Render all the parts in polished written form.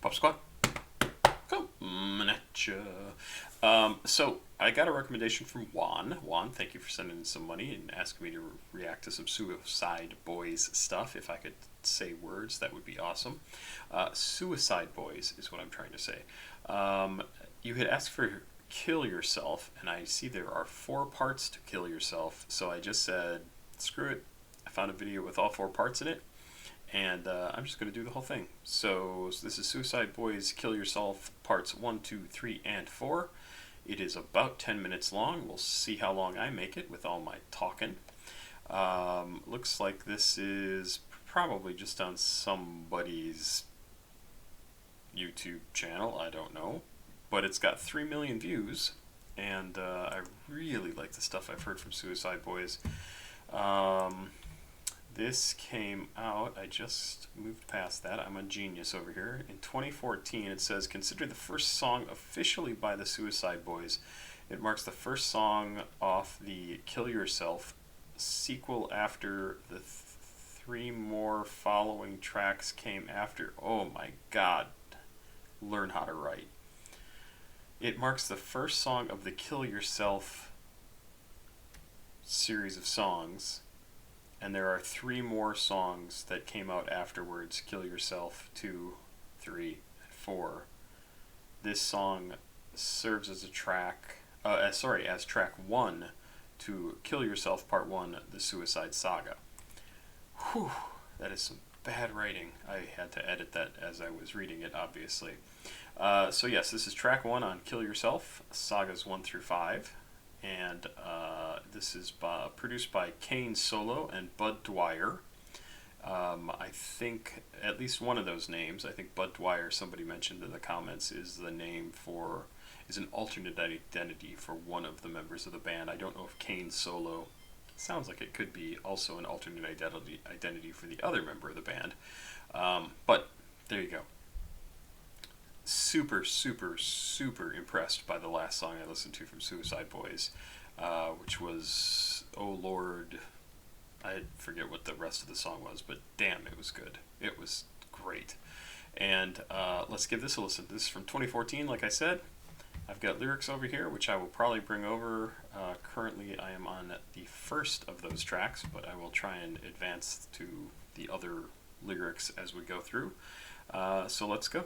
Pop Squad, coming at ya. So I got a recommendation from Juan. Juan, thank you for sending in some money and asking me to react to some Suicide Boys stuff. If I could say words, that would be awesome. Suicide Boys is what I'm trying to say. You had asked for Kill Yourself, and I see there are 4 parts to Kill Yourself, so I just said, screw it. I found a video with all 4 parts in it, and I'm just going to do the whole thing. So this is Suicide Boys Kill Yourself parts 1, 2, 3, and 4. It is about 10 minutes long. We'll see how long I make it with all my talking. Looks like this is probably just on somebody's YouTube channel, I don't know. But it's got 3 million views, and I really like the stuff I've heard from Suicide Boys. This came out, I just moved past that, I'm a genius over here. In 2014, it says, considered the first song officially by the Suicide Boys. It marks the first song off the Kill Yourself sequel after the 3 more following tracks came after. Oh my god, learn how to write. It marks the first song of the Kill Yourself series of songs, and there are 3 more songs that came out afterwards, Kill Yourself 2, 3, and 4. This song serves as a track, as track 1 to Kill Yourself Part 1, The Suicide Saga. Whew, that is some bad writing. I had to edit that as I was reading it, obviously. So yes, this is track 1 on Kill Yourself, sagas 1 through 5, and this is produced by Kane Solo and Bud Dwyer. I think at least one of those names, I think Bud Dwyer, somebody mentioned in the comments, is an alternate identity for one of the members of the band. I don't know if Kane Solo sounds like it could be also an alternate identity for the other member of the band, but there you go. Super, super, super impressed by the last song I listened to from Suicide Boys, which was, oh Lord, I forget what the rest of the song was, but damn, it was good. It was great. And let's give this a listen. This is from 2014, like I said. I've got lyrics over here, which I will probably bring over. Currently, I am on the first of those tracks, but I will try and advance to the other lyrics as we go through. So let's go.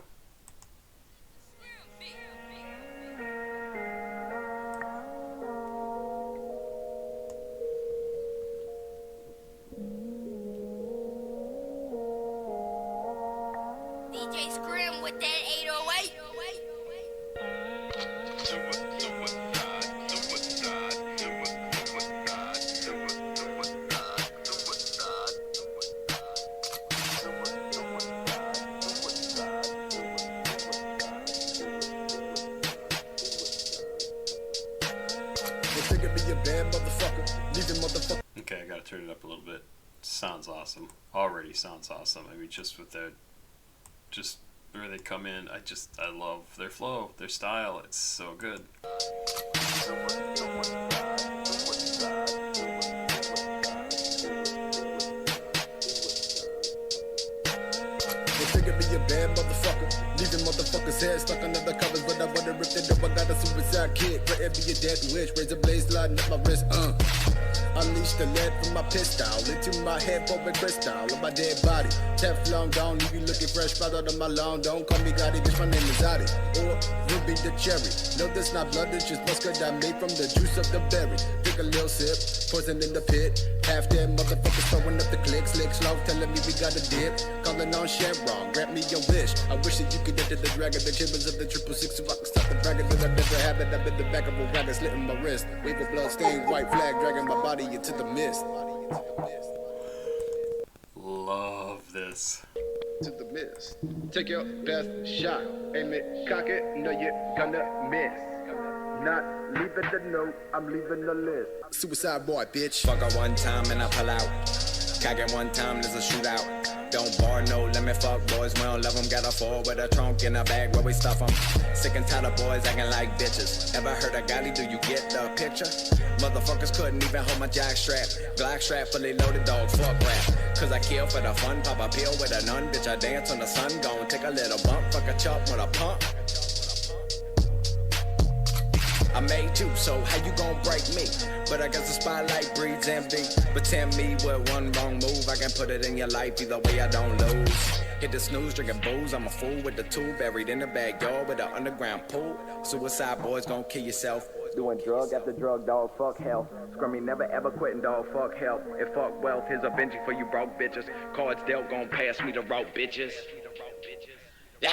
DJ Scrim with that 808. Okay, I gotta turn it up a little bit. Sounds awesome. Already sounds awesome. I mean, just with their, just where they come in, I love their flow, their style. It's so good. Figure me a bad motherfucker, leaving motherfuckers' heads stuck under the covers, but I wanna rip that up. I got a suicide kid, better be a dead wish, razor blades sliding up my wrist, Unleash the lead from my pistol into my head, pouring crystal on my dead body. Teflon gone, leave you looking fresh, sprouted out of my lawn. Don't call me Gotti, bitch, my name is Adi. Or Ruby the cherry. No, this not blood, it's just muscadine made from the juice of the berry. Take a little sip, poison in the pit. Half dead motherfuckers throwing up the click, slick slow, telling me we got a dip. Calling on Chevron, grant me your wish. I wish that you could enter the dragon, the chambers of the 666, so I can stop the bragging that I never have it. I'm in the back of a wagon, slitting my wrist. Wave of blood stains, white flag, dragging my body into the mist. Love this. To the mist. Take your best shot, aim it, cock it, know you're gonna miss. Not leaving the note, I'm leaving the list. Suicide boy, bitch. Fuck her one time and I pull out. Cock it one time, there's a shootout. Don't bar no limit, fuck boys, we don't love them. Got a four with a trunk in a bag where we stuff them. Sick and tired of boys acting like bitches. Ever heard of Gotti, do you get the picture? Motherfuckers couldn't even hold my jack strap. Glock strap fully loaded, dog, fuck rap. Cause I kill for the fun, pop a pill with a nun. Bitch, I dance on the sun, gon' take a little bump. Fuck a chop with a pump. I made you, so how you gon' break me? But I guess the spotlight breeds envy. Pretend me with one wrong move, I can put it in your life, either way I don't lose. Hit the snooze, drinking booze, I'm a fool with the two. Buried in the backyard with an underground pool. Suicide boys gon' kill yourself. Doing drug after drug, dog, fuck health. Screaming never ever quitting, dog, fuck health. If fuck wealth, here's a Benji for you broke bitches. Cards dealt, gon' pass me the rope, bitches. Yeah.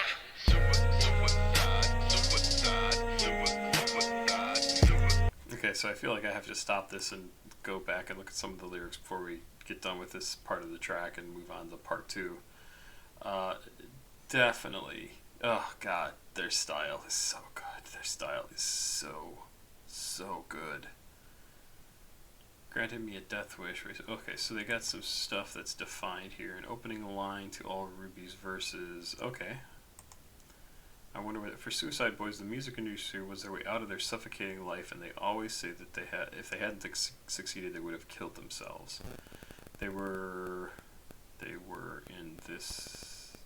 Okay, so I feel like I have to stop this and go back and look at some of the lyrics before we get done with this part of the track and move on to part two. Definitely. Oh god, their style is so good. Their style is so good. Granted me a death wish. Okay, so they got some stuff that's defined here. An opening line to all Ruby's verses. Okay. I wonder whether, for Suicide Boys, the music industry was their way out of their suffocating life, and they always say that if they hadn't succeeded, they would have killed themselves. They were in this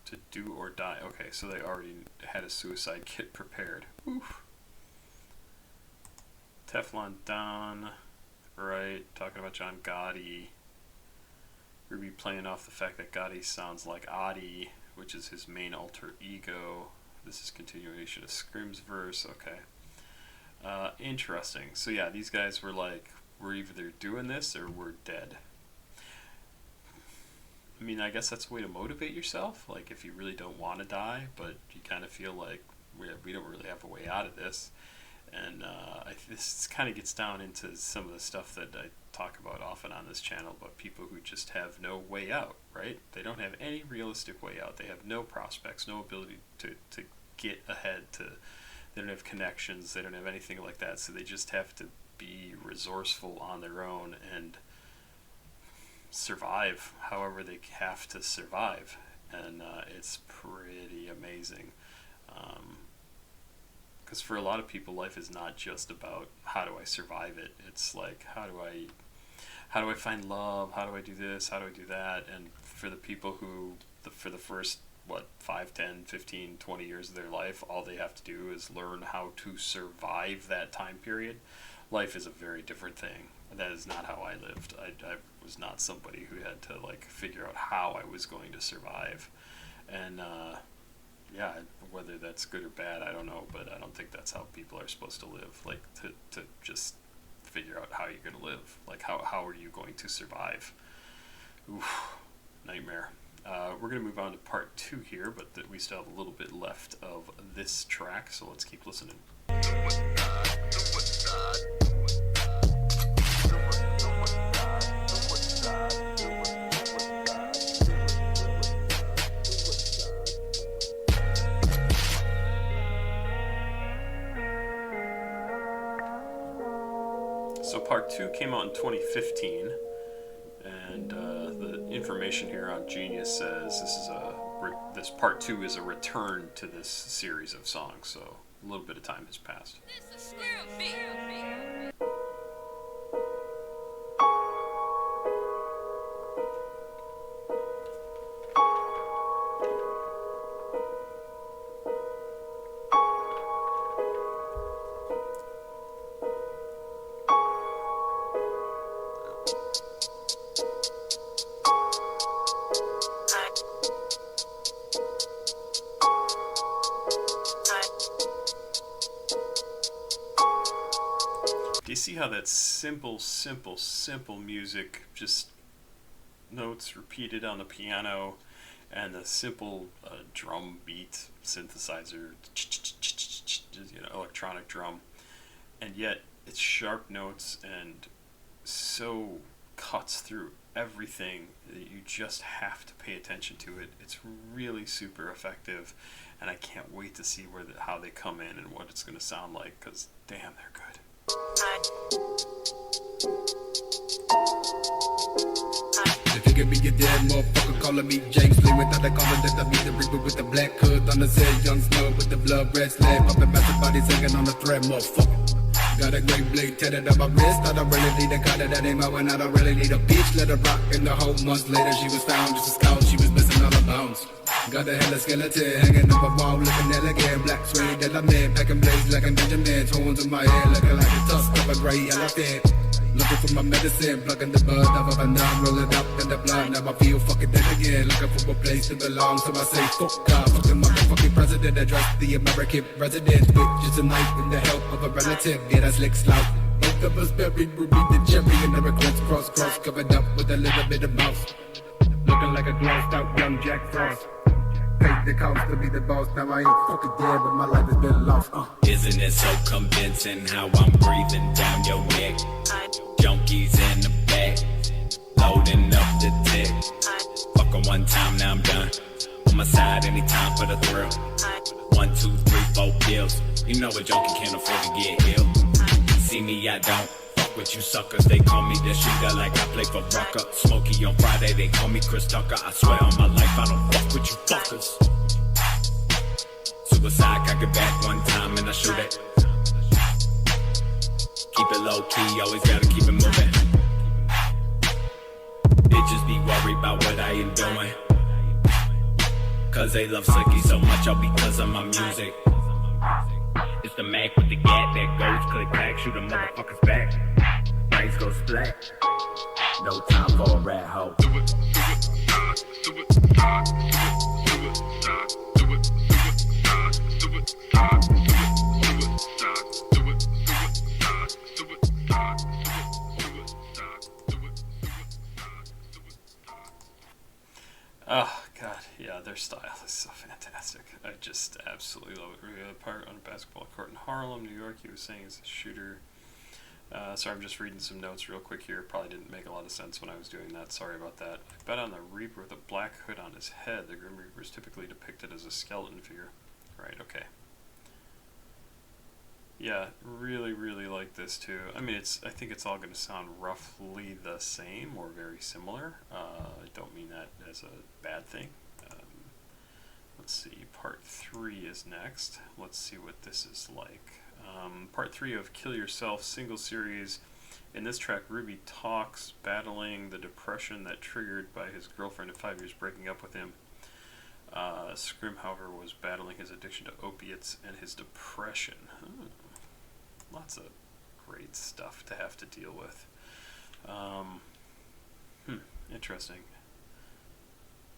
to do or die. Okay, so they already had a suicide kit prepared. Oof. Teflon Don, right? Talking about John Gotti. Ruby playing off the fact that Gotti sounds like Adi, which is his main alter ego. This is continuation of Scrim's verse. Okay. Interesting. So yeah, these guys were like, we're either doing this or we're dead. I mean, I guess that's a way to motivate yourself. Like, if you really don't want to die, but you kind of feel like we don't really have a way out of this. And this kind of gets down into some of the stuff that I talk about often on this channel about people who just have no way out, right? They don't have any realistic way out. They have no prospects, no ability to get ahead. They don't have connections. They don't have anything like that. So they just have to be resourceful on their own and survive however they have to survive. And it's pretty amazing. Because for a lot of people, life is not just about how do I survive it. It's like, how do I find love? How do I do this? How do I do that? And for the people who, for the first, 5, 10, 15, 20 years of their life, all they have to do is learn how to survive that time period. Life is a very different thing. That is not how I lived. I was not somebody who had to like figure out how I was going to survive. And yeah, whether that's good or bad, I don't know, but I don't think that's how people are supposed to live. Like, to just figure out how you're going to live. Like, how are you going to survive? Oof, nightmare. We're going to move on to part 2 here, but we still have a little bit left of this track, so let's keep listening. So part 2 came out in 2015, and the information here on Genius says this part 2 is a return to this series of songs. So a little bit of time has passed. Do you see how that simple music, just notes repeated on the piano, and the simple drum beat synthesizer, electronic drum, and yet it's sharp notes and so cuts through everything that you just have to pay attention to it. It's really super effective, and I can't wait to see how they come in and what it's going to sound like, because damn, they're good. They figure me a dead motherfucker calling me James Lee without the comment that I meet the reaper with the black hood on the set, young snow with the blood red slab, pumping massive bodies hanging on the thread, motherfucker. Got a great blade tatted on my wrist. I don't really need a cutter that ain't mine. I don't really need a bitch. Let her rock. And the whole months later, she was found just a scout. She was missing all her bones. Got a hella skeleton hanging up a wall, looking elegant. Black suede that I made, packing blades like a Benjamin. Horns in my head, looking like the tusk of a gray elephant. Looking for my medicine, plugging the bud of a numb, rolling up in the blood. Now I feel fucking dead again, looking for a place to belong. So I say, fuck God, fuck the motherfucking president. Address the American resident with just a knife and the help of a relative. Get a slick slout. Both of us buried, we beat the cherry and never cross, covered up with a little bit of mouse. Looking like a glossed out young Jack Frost. Paid the cost to be the boss. Now I ain't fucking dead, but my life has been lost. Isn't it so convincing how I'm breathing down your neck? Junkies in the back, loading up the tech. Fuck 'em one time, now I'm done. On my side, anytime for the thrill. 1, 2, 3, 4 pills. You know a junkie can't afford to get ill. See me, I don't fuck with you suckers. They call me the shooter like I play for Rucker. Smokey on Friday, they call me Chris Tucker. I swear on my life, I don't fuck with you fuckers. Suicide, cock it back one time and I shoot it. Keep it low key, always gotta keep it moving. Bitches be worried about what I am doing. Cause they love Slicky so much, all because of my music. It's the Mac with the gat that goes click clack, shoot a motherfucker's back. Brains go splat. No time for a rat hoe. Oh, God, yeah, their style is so fantastic. I just absolutely love it. Really, part on a basketball court in Harlem, New York, he was saying he's a shooter. Sorry, I'm just reading some notes real quick here. Probably didn't make a lot of sense when I was doing that. Sorry about that. I bet on the Reaper with a black hood on his head. The Grim Reaper is typically depicted as a skeleton figure. Right, okay. Yeah, really, really like this too. I mean, I think it's all going to sound roughly the same or very similar. I don't mean that as a bad thing. Let's see, part 3 is next. Let's see what this is like. Part 3 of Kill Yourself single series. In this track, Ruby talks, battling the depression that triggered by his girlfriend of 5 years breaking up with him. Scrim, however, was battling his addiction to opiates and his depression. Lots of great stuff to have to deal with. Interesting.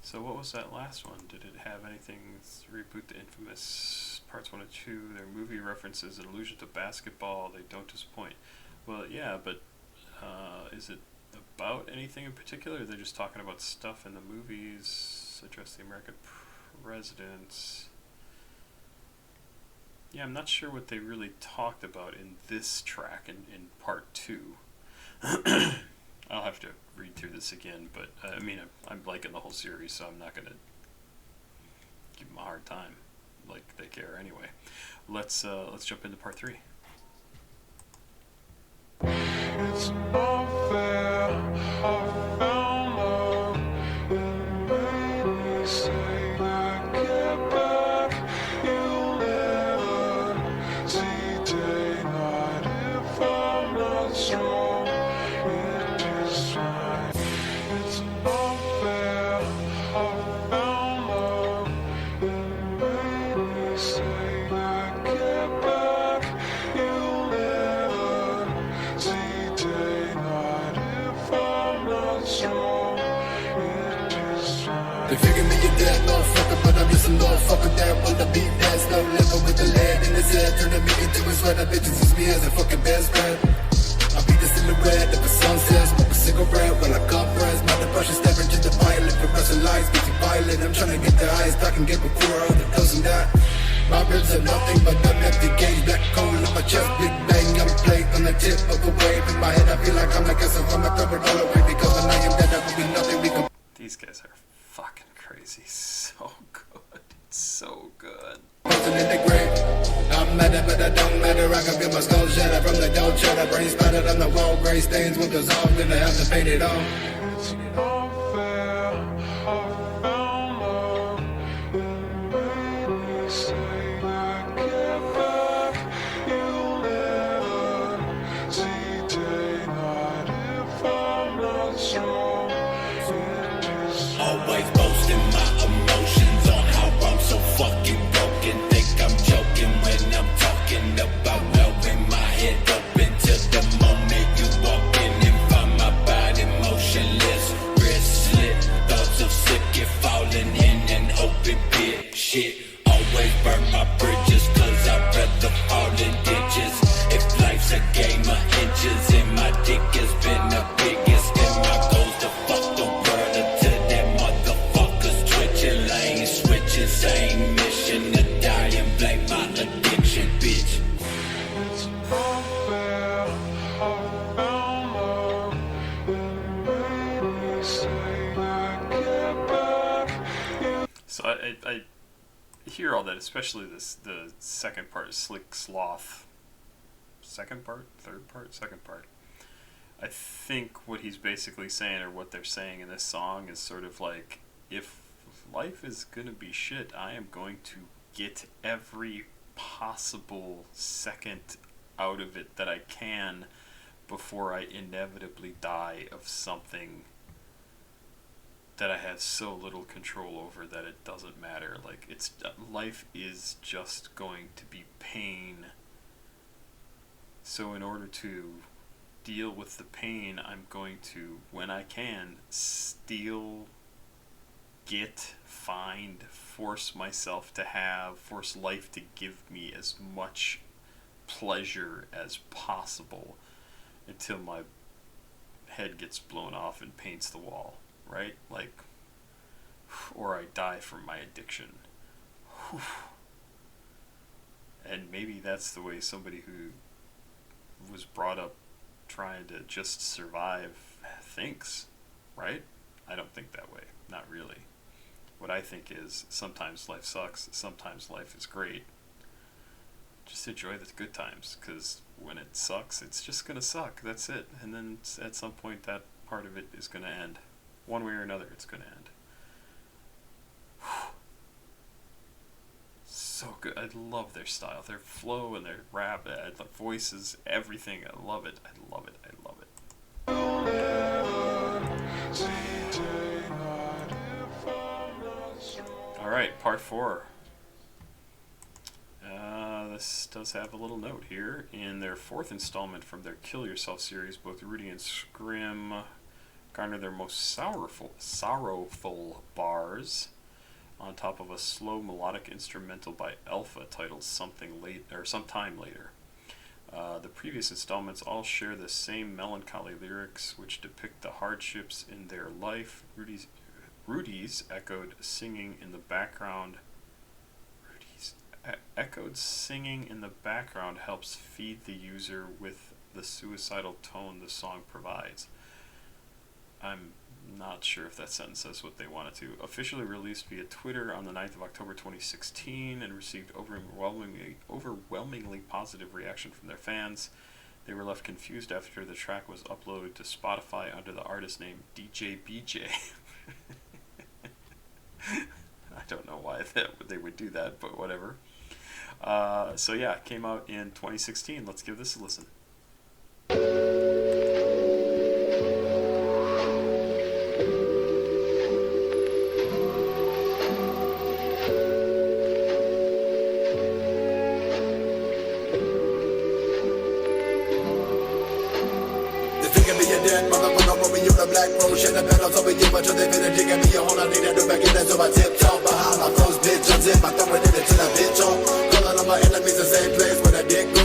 So what was that last one? Did it have anything to reboot the infamous parts 1 and 2? Their movie references and allusion to basketball. They don't disappoint. Well, yeah, but is it about anything in particular? Or they're just talking about stuff in the movies, address the American presidents. Yeah, I'm not sure what they really talked about in this track in part 2. I'll have to read through this again, but I mean, I'm liking the whole series, so I'm not going to give them a hard time, like they care anyway. Let's jump into part 3. It's not fair. I found love and made me say that get back. You'll never see daylight if I'm not strong. It is fine. It's not fair. I found love and made me say that get back. You'll never see daylight if I'm not strong. It is fine. They figure me a dead motherfucker, but I'm just a motherfucker that wanna be that slow. Living with the lead in his head, turning me into his sweater. Bitches use me as a fucking best friend. I be the silhouette of a sunset, smoke a cigarette while I compress. My depression staring to the pilot, progressing lies, getting violent. I'm trying to get the highest I can get before all the doesn't die. My ribs are nothing but an empty cage, black coal in my chest, big bang. I'm played on the tip of a wave. In my head, I feel like I'm like a I'm a third all away because when I am dead, I will be nothing. We can. These guys are fucking crazy. So good. It's so good. Frozen in the grave. I'm don't matter, but I don't matter. I can feel my skull shatter from the dough chatter. Brain splattered on the wall, gray stains will dissolve. Gonna have to paint it on. It's unfair. I found love. It made me say that get back. You'll never see daylight if I'm not strong. It just Always boasting my emotions on how I'm so fucking broken. Think I'm joking when I'm talking about blowing my head up into the moment you walk in and find my body motionless. Wrist slit, thoughts of slipping, falling in an open pit. Shit, always burn my bridges, cause I'd rather fall in ditches. If life's a game of inches and my dick has been the biggest, and my goals to fuck the world until that motherfucker's twitching, lane switching, same mission to die and blame my addiction, bitch. it's unfair. I found love. It made me say that get back. So I hear all that, especially the second part, Slick Sloth. Second part? Third part? Second part. I think what he's basically saying, or what they're saying in this song, is sort of like, if life is gonna be shit, I am going to get every possible second out of it that I can before I inevitably die of something that I have so little control over that it doesn't matter. Like, it's life is just going to be pain. So in order to deal with the pain, I'm going to, when I can, steal, get, find, force myself to have, force life to give me as much pleasure as possible until my head gets blown off and paints the wall, right? Like, or I die from my addiction. And maybe that's the way somebody who was brought up trying to just survive thinks, right? I don't think that way. Not really. What I think is, sometimes life sucks, sometimes life is great. Just enjoy the good times, because when it sucks, it's just going to suck. That's it. And then at some point, that part of it is going to end. One way or another, it's going to end. So good. I love their style, their flow and their rap, the voices, everything. I love it. I love it. I love it. All right, part 4. This does have a little note here. In their 4th installment from their Kill Yourself series, both Rudy and Scrim garner their most sorrowful bars on top of a slow melodic instrumental by Alpha titled Sometime Later. The previous installments all share the same melancholy lyrics which depict the hardships in their life. Rudy's echoed singing in the background helps feed the user with the suicidal tone the song provides. I'm not sure if that sentence says what they wanted to. Officially released via Twitter on the 9th of October 2016 and received overwhelmingly positive reaction from their fans. They were left confused after the track was uploaded to Spotify under the artist name DJ BJ. I don't know why they would do that, but whatever. So yeah, it came out in 2016. Let's give this a listen. Black rose, shit, the pedals over you, but you're the villain, digging me a hole, I need to do back in there, so I tiptoe behind my clothes, bitch, unzip, I throw it in it till I bitch on. Calling on my enemies, the same place where the dick go.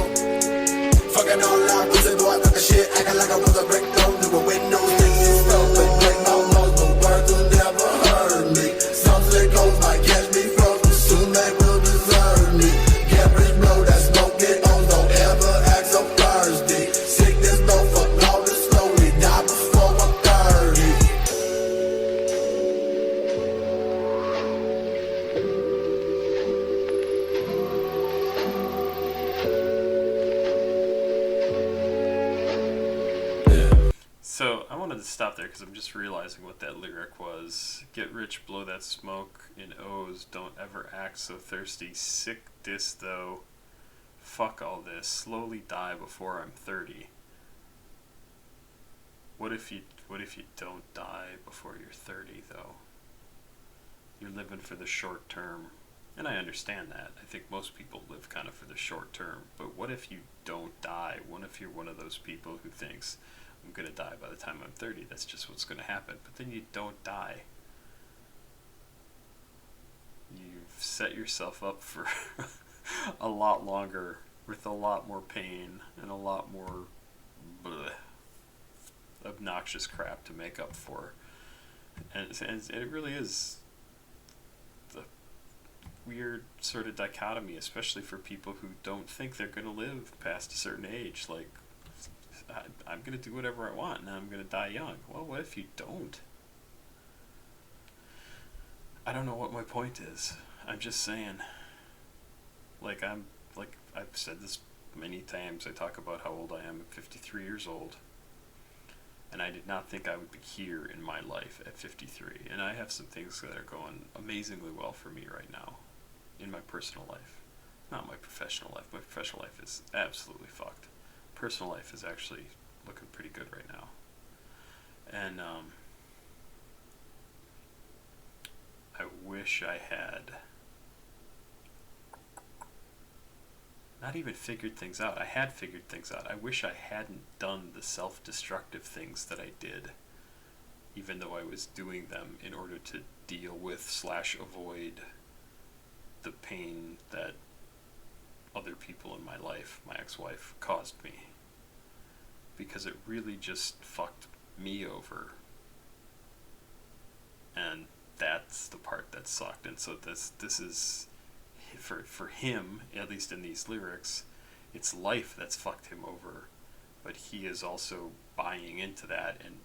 Fucking all loud, pussy boy, talking shit, acting like I was a brick, don't do a window, things you stole, but break no laws, but words will never hurt me. Some slick hoes might catch me frozen, soon they will desert me. Get rich, blow that smoke, get on, don't ever act so thirsty. Sick this no fuck, all this slowly, die before I'm 30. wanted to stop there because I'm just realizing what that lyric was. Get rich, blow that smoke in O's. Don't ever act so thirsty. Sick dis though. Fuck all this. Slowly die before I'm 30. What if you don't die before you're 30 though? You're living for the short term. And I understand that. I think most people live kind of for the short term. But what if you don't die? What if you're one of those people who thinks, I'm going to die by the time I'm 30. That's just what's going to happen. But then you don't die. You've set yourself up for a lot longer with a lot more pain and a lot more obnoxious crap to make up for. And it really is the weird sort of dichotomy, especially for people who don't think they're going to live past a certain age. Like, I'm going to do whatever I want and I'm going to die young. Well, what if you don't? I don't know what my point is. I'm just saying. Like, I've said this many times. I talk about how old I am at 53 years old. And I did not think I would be here in my life at 53. And I have some things that are going amazingly well for me right now in my personal life. Not my professional life. My professional life is absolutely fucked. Personal life is actually looking pretty good right now. And I wish I had not even figured things out. I had figured things out. I wish I hadn't done the self-destructive things that I did, even though I was doing them in order to deal with / avoid the pain that other people in my life, my ex-wife, caused me. Because it really just fucked me over. And that's the part that sucked. And so this is, for him, at least in these lyrics, it's life that's fucked him over. But he is also buying into that and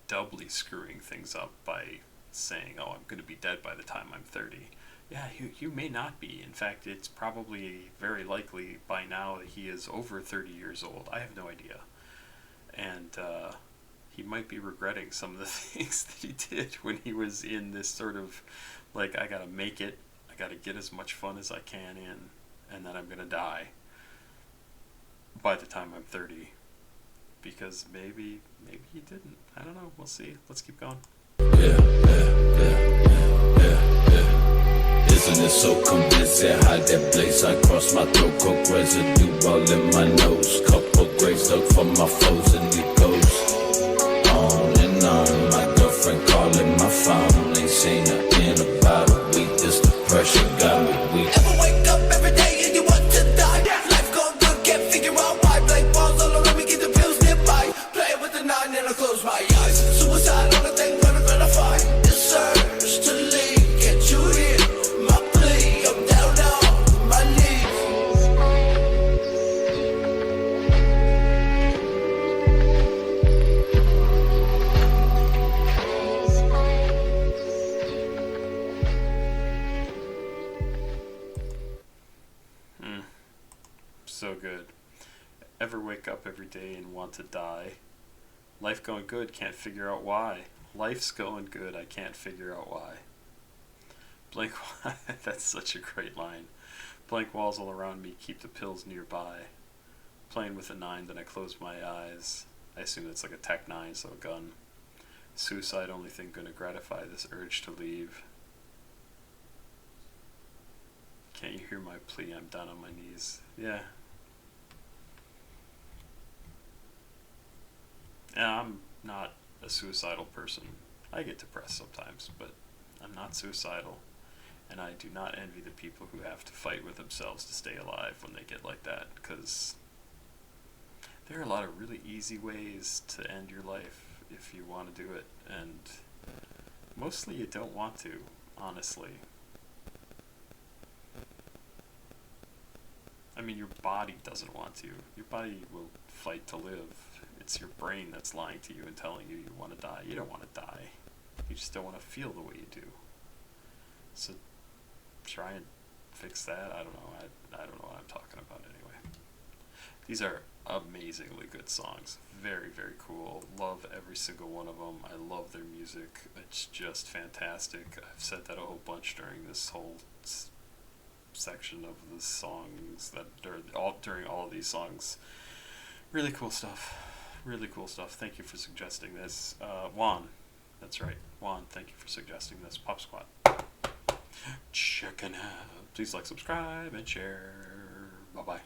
doubly screwing things up by saying, oh, I'm going to be dead by the time I'm 30. Yeah, you may not be. In fact, it's probably very likely by now that he is over 30 years old. I have no idea. And he might be regretting some of the things that he did when he was in this sort of, like, I gotta make it, I gotta get as much fun as I can in, and then I'm gonna die by the time I'm 30. Because maybe he didn't. I don't know. We'll see. Let's keep going. Isn't it so convincing how that blaze I cross my throat, coke residue all in my nose, couple graves dug for my foes, and it goes on and on. My girlfriend calling my phone, ain't seen her in about a week. This depression got me weak. Ever wake up every day and you want to die? Life going good, can't figure out why. Blank walls all around me, get the pills nearby. Playing with the 9 and I close my eyes. Suicide, only thing gonna gratify. This urge to leave, can't you hear my plea? I'm down on my knees. So good. Ever wake up every day and want to die? Life going good, can't figure out why. Life's going good, I can't figure out why. Blank, that's such a great line. Blank walls all around me, keep the pills nearby. Playing with a 9, then I close my eyes. I assume it's like a Tech 9, so a gun. Suicide, only thing gonna gratify this urge to leave. Can't you hear my plea? I'm down on my knees. Yeah. Yeah, I'm not a suicidal person. I get depressed sometimes, but I'm not suicidal. And I do not envy the people who have to fight with themselves to stay alive when they get like that, because there are a lot of really easy ways to end your life if you want to do it, and mostly you don't want to, honestly. I mean, your body doesn't want to. Your body will fight to live. It's your brain that's lying to you and telling you want to die. You don't want to die. You just don't want to feel the way you do. So try and fix that. I don't know. I don't know what I'm talking about anyway. These are amazingly good songs. Very, very cool. Love every single one of them. I love their music. It's just fantastic. I've said that a whole bunch during this whole section of the songs during all of these songs. Really cool stuff. Really cool stuff. Thank you for suggesting this. Juan. That's right. Juan, thank you for suggesting this. Pop Squat. Checking out. Please like, subscribe, and share. Bye-bye.